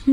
કોણ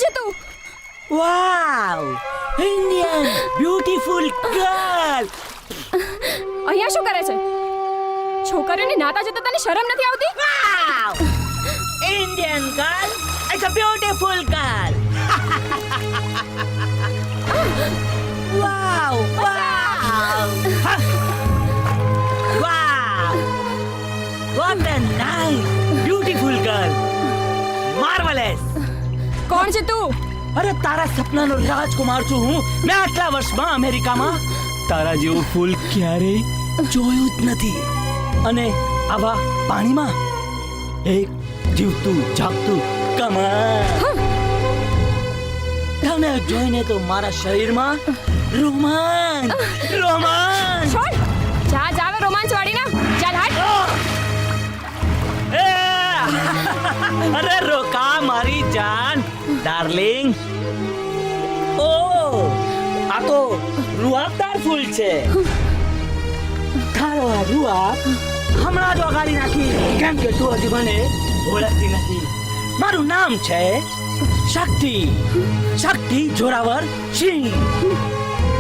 છે તું? વાવ, ઇન્ડિયન બ્યુટીફુલ ગર્લ. અહીંયા શું કરે છે? છોકરીઓની નાતા જોતા તને શરમ નથી આવતી? Wow, Indian girl it's a beautiful girl. Wow wow wow, what a nice beautiful girl, marvellous. કોણ છે તું? અરે તારા સપનાનો રાજકુમાર છું હું. મેં આટલા વર્ષમાં અમેરિકામાં તારા જેવું ફૂલ ક્યારેય જોયું જ નથી. અને આવા પાણીમાં એક જીવતું જાગતું કમળ. તને જોઈને તો મારા શરીરમાં રોમાંચ રોમાંચ. છોડ, જા જાવે રોમાંચ વાળી ના. ચાલ હાટ. અરે રોકા મારી જાન ડાર્લિંગ. ઓ આ તો રૂઆબદાર ફૂલ છે. તારો આ રૂઆબ હમણાં જ ઓગાળી નાખી, કેમ કે તું હજી મને ઓળખતી નથી. મારું નામ છે શક્તિ, શક્તિ જોરાવર સિંહ.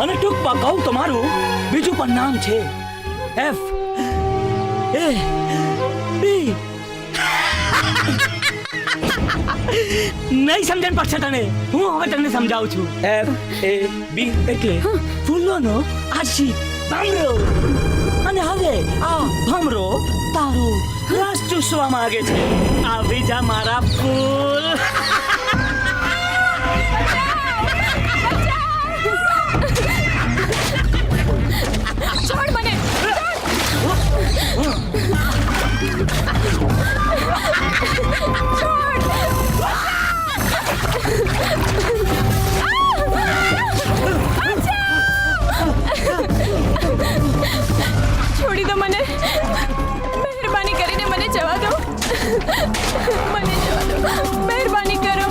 અને ટૂંકમાં કહું તો મારું બીજું પણ નામ છે એફ એ બી. નહીં સમજણ પડશે તને, હું હવે તને સમજાવું છું. એફ એ બી એટલે ફૂલોનો આશિક ભમરો. અને હવે આ ભમરો તારો રસ ચૂસવા માંગે છે. આવી જા મારા ફૂલ. છોડ મને. છોડી દો મને, મહેરબાની કરીને મને જવા દો. મને જવા દો, મહેરબાની કરો.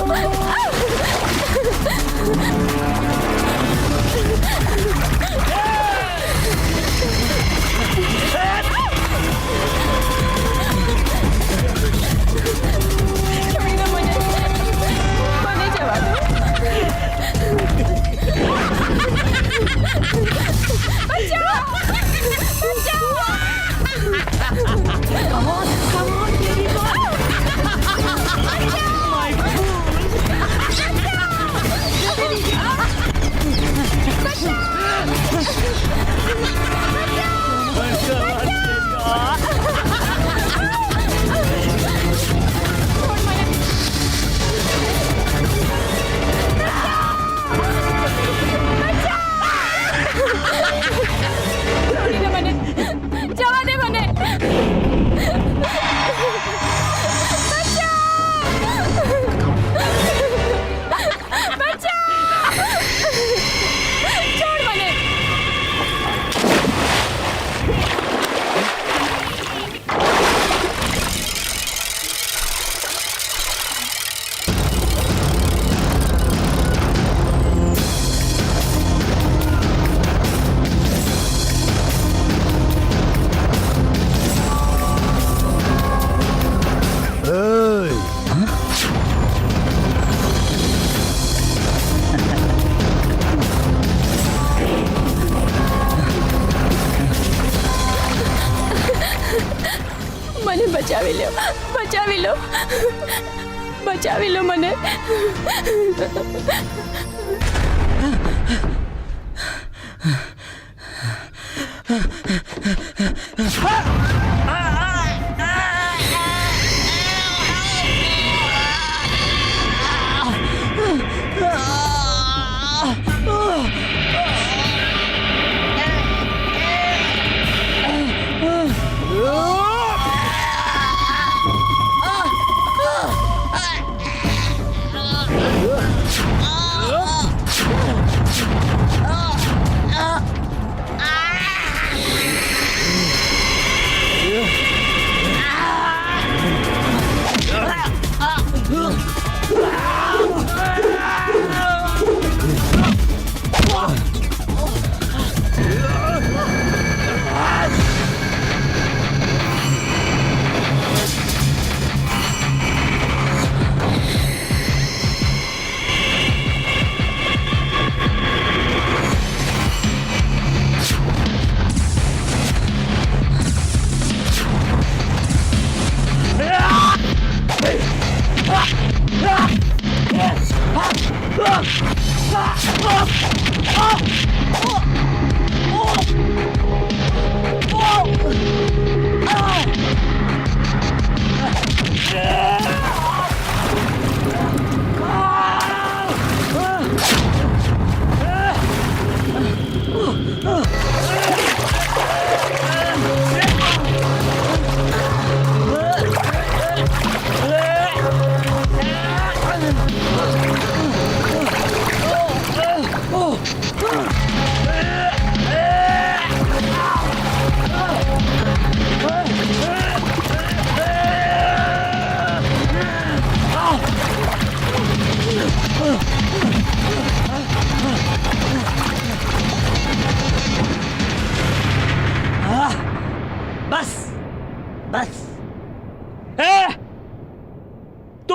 છોડી દો મને, મને જવા દો. બચાવો, બચાવો. Come on, baby boy. My fool. છોડી દે મને, જવા દે મને. છોડ મને. મને બચાવી લો, બચાવી લો, બચાવી લો મને.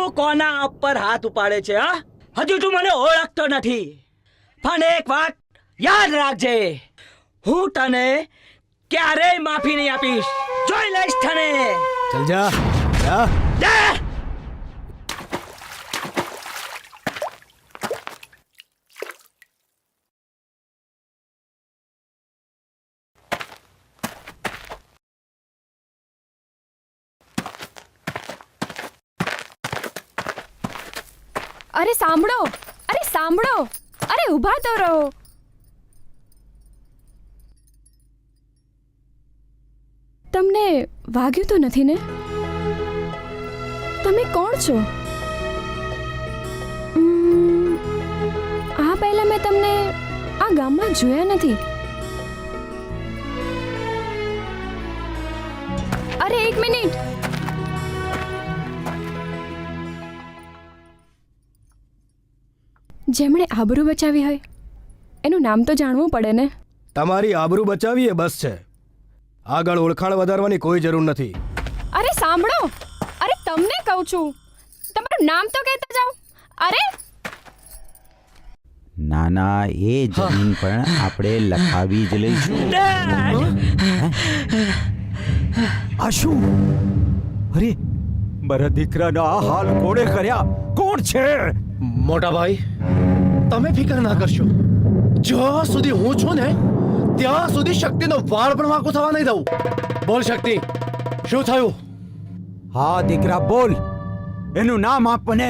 તું કોના ઉપર હાથ ઉપાડે છે? હા, હજુ તું મને ઓળખતો નથી. પણ એક વાત યાદ રાખજે, હું તને ક્યારેય માફી નહીં આપીશ. જોઈ લઈશ તને. ચલ જા જા. જા. અરે સાંભળો, અરે સાંભળો, અરે ઊભા તો રહો. તમને વાગ્યું તો નથી ને? તમે કોણ છો? આ પહેલા મેં તમને આ ગામમાં જોયા નથી. અરે એક મિનિટ. જેમણે આબરૂ બચાવી હોય એનું નામ તો જાણવું પડે ને. તમારી આબરૂ બચાવીએ બસ છે. આગળ ઓળખાણ વધારવાની કોઈ જરૂર નથી. અરે સાંભળો, અરે તમને કહું છું, તમારું નામ તો કહેતા જાઓ. અરે નાના, એ જમીન પણ આપણે લખાવી જ લઈશું. આ શું? અરે, મારા દીકરાના આ હાલ કોણે કર્યા? કોણ છે? મોટા ભાઈ, તમે ફિકર ના કરશો. જ્યાં સુધી હું છું ને ત્યાં સુધી શક્તિનો વાળ પણ વાંકો થવા નહીં દઉં. બોલ શક્તિ, શું થયું? હા દીકરા, બોલ. એનું નામ આપ મને.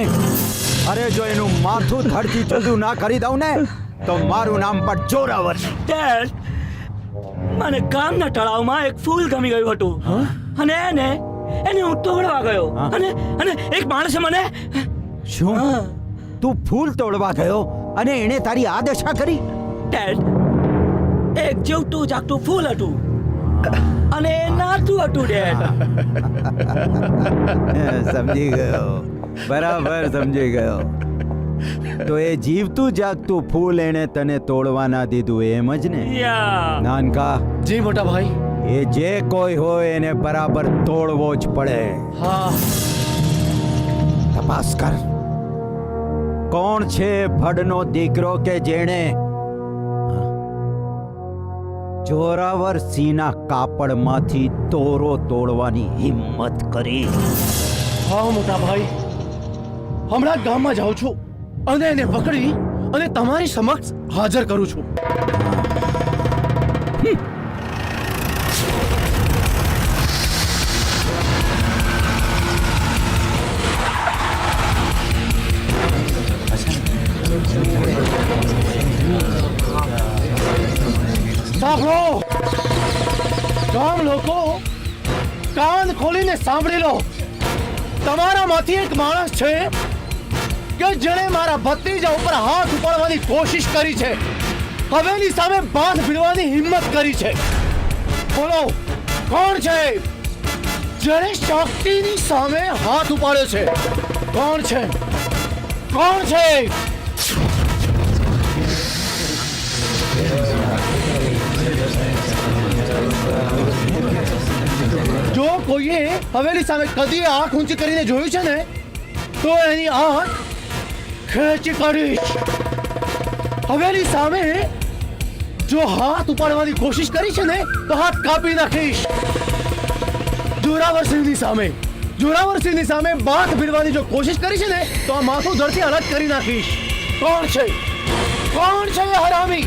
અરે, જો એનું માથું ધડથી જુદું ના કરી દઉં ને તો મારું નામ પણ જોરાવર. ડેડ, મને ગામના તળાવમાં એક ફૂલ ગમી ગયું હતું અને એને હું તોડવા ગયો અને એક માણસે મને. શું? તું ફૂલ તોડવા ગયો અને એણે તારી આ દશા કરી? ડેડ, એક જીવતું જાગતું ફૂલ હતું અને એ નાતું હતું. ડેડ, સમજી ગયો, બરાબર સમજી ગયો. તો એ જીવતું જાગતું ફૂલ એણે તને તોડવા ના દીધું, એમ જ ને? યા. નાનકા, જી મોટા ભાઈ. એ જે કોઈ હોય એને બરાબર તોડવો જ પડે. હા, તપાસ કર. કોણ છે ભડનો દીકરો કે જેણે જોરાવર સિંહના કાપડમાંથી તોરો તોડવાની હિંમત કરી? હા મોટા ભાઈ, હમણાં ગામમાં જાઉં છું અને એને પકડી અને તમારી સમક્ષ હાજર કરું છું. સાંભળો ગામ લોકો, કાન ખોલીને સાંભળી લો. તમારામાંથી એક માણસ છે કે જેણે મારા ભત્રીજા ઉપર હાથ ઉપાડવાની કોશિશ કરી છે, હવેલી સામે બાંધ ભીડવાની હિંમત કરી છે. બોલો, કોણ છે જેણે શક્તિની સામે હાથ ઉપાડ્યો છે? કોણ છે? કોણ છે? જો કોઈએ હવેલી સામે કદી આંખ ઊંચી કરીને જોયું છે ને તો એની આંખ ખેંચી કાઢીશ. હવેલી સામે જો હાથ ઉપાડવાની કોશિશ કરી છે ને તો હાથ કાપી નાખીશ. જોરાવરસિંહની સામે બાથ ભીડવાની જો કોશિશ કરી છે ને તો આ માથું ધરતી અલગ કરી નાખીશ. કોણ છે? કોણ છે એ હરામી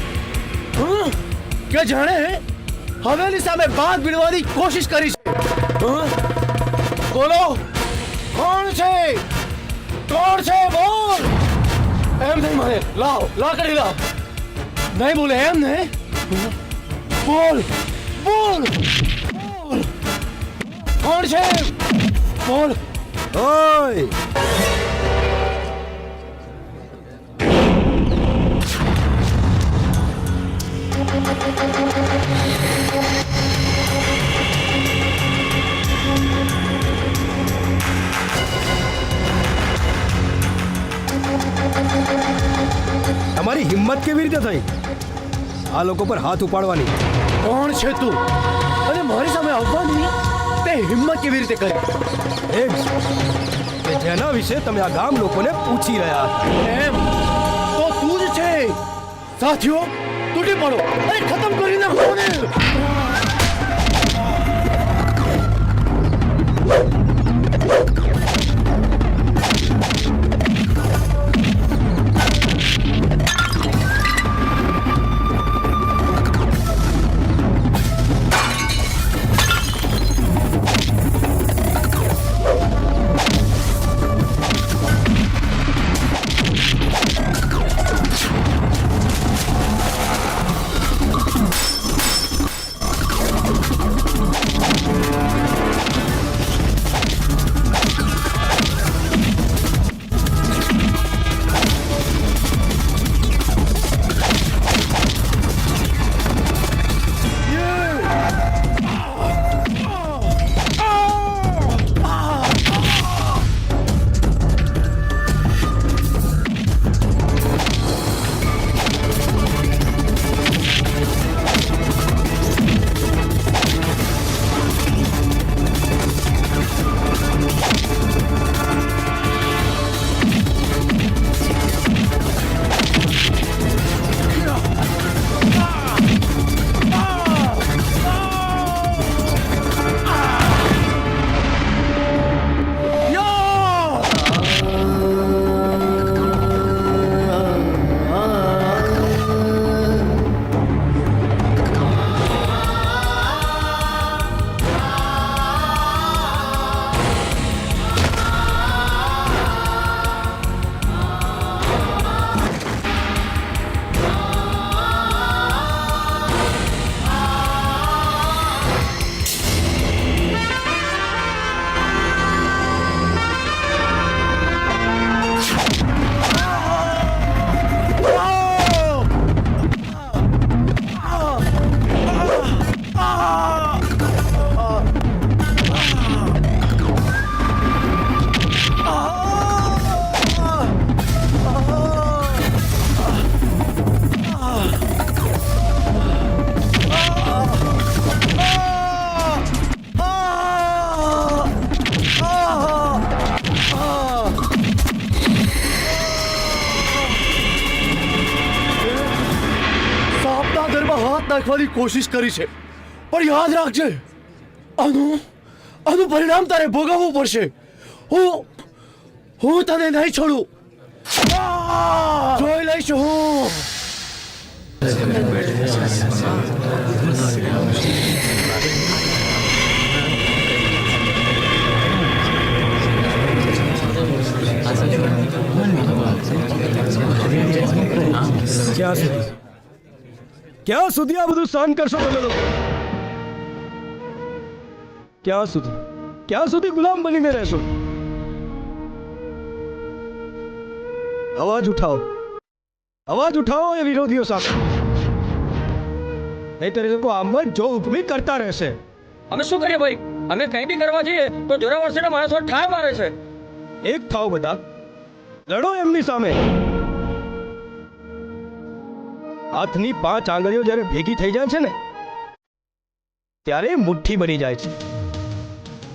કે જાણે હવેલી સામે બાથ ભીડવાની કોશિશ કરી છે? બોલો, કોણ છે? કોણ છે? બોલ. એમ નહીં મને, લાવ લાકડી લાવ. નહીં બોલે એમ ને? બોલ બોલ બોલ. કોણ છે? બોલ. ઓય, તમારી હિંમત કેવી રીતે થઈ આ લોકો પર હાથ ઉપાડવાની? કોણ છે તું અને મારી સામે આવવાની તે હિંમત કેવી રીતે કરી? એ જ કે જેના વિશે તમે આ ગામ લોકોને પૂછી રહ્યા છો. એમ તો તું જ છે. સાથીઓ તૂટી પડો અને ખતમ કરી નાખો ને. નાખવાની કોશિશ કરી છે પણ યાદ રાખજે આનું પરિણામ તારે ભોગવવું પડશે. હું તને નહીં છોડું. જોઈ લઈશ હું. ક્યાં સુધી આ બધું સહન કરશો તમે લોકો? ક્યાં સુધી ગુલામ બનીને રહેશો? અવાજ ઉઠાવો એ વિરોધીઓ સામે, નહીંતર એ લોકો આમ જ જો હુકમી કરતા રહેશે. અમે શું કરીએ ભાઈ? અમે કંઈ બી કરવા જઈએ તો જોરાવરસીના માણસો ઠાર મારે છે. એક થાઓ બધા, લડો એમની સામે. હાથની 5 આંગળીઓ જ્યારે ભેગી થઈ જાય છે ને ત્યારે મુઠ્ઠી બની જાય છે,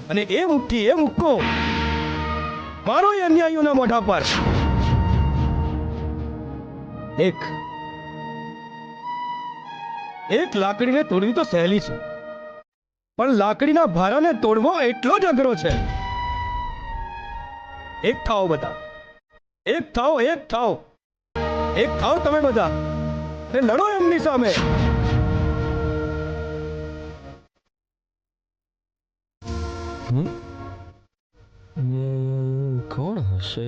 અને એ મુક્કો મારો એ અન્યાયીઓના મોઢા પર. એક લાકડીને તોડવી તો સહેલી છે, પણ લાકડીના ભારાને તોડવો એટલો જ અઘરો છે. એક થાઓ બધા, એક થાઓ તમે બધા, ને લડો એમની સામે. કોણ હશે?